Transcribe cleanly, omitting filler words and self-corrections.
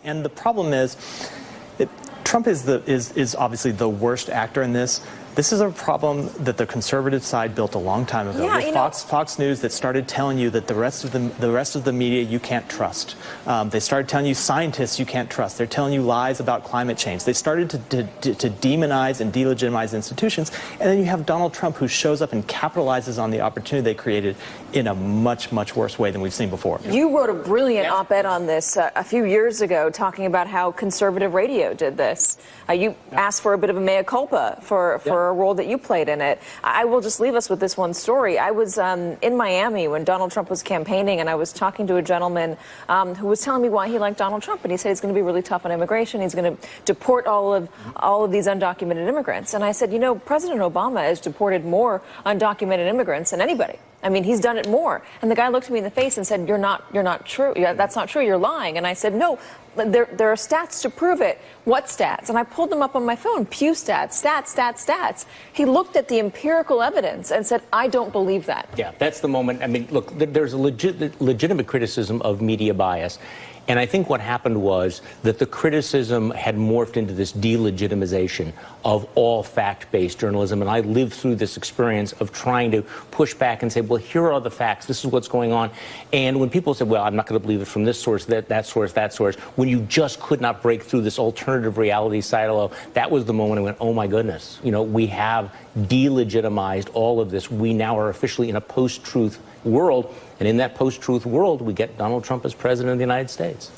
And the problem is, Trump is obviously the worst actor in this. This is a problem that the conservative side built a long time ago. Yeah, Fox News that started telling you that the rest of the media you can't trust. They started telling you scientists you can't trust. They're telling you lies about climate change. They started to demonize and delegitimize institutions. And then you have Donald Trump, who shows up and capitalizes on the opportunity they created in a much, much worse way than we've seen before. You wrote a brilliant op-ed on this a few years ago, talking about how conservative radio did this. You asked for a bit of a mea culpa for a role that you played in it. I will just leave us with this one story. I was in Miami when Donald Trump was campaigning, and I was talking to a gentleman who was telling me why he liked Donald Trump, and he said he's going to be really tough on immigration. He's going to deport all of these undocumented immigrants. And I said, you know, President Obama has deported more undocumented immigrants than anybody. I mean, he's done it more. And the guy looked me in the face and said, you're not true. That's not true. You're lying. And I said, no, there are stats to prove it. What stats? And I pulled them up on my phone. Pew stats. He looked at the empirical evidence and said, I don't believe that. Yeah, that's the moment. I mean, look, there's a legitimate criticism of media bias. And I think what happened was that the criticism had morphed into this delegitimization of all fact-based journalism. And I lived through this experience of trying to push back and say, well, here are the facts. This is what's going on. And when people said, well, I'm not going to believe it from this source, that source, when you just could not break through this alternative reality silo, that was the moment I went, oh, my goodness. You know, we have delegitimized all of this. We now are officially in a post-truth world. And in that post-truth world, we get Donald Trump as president of the United States.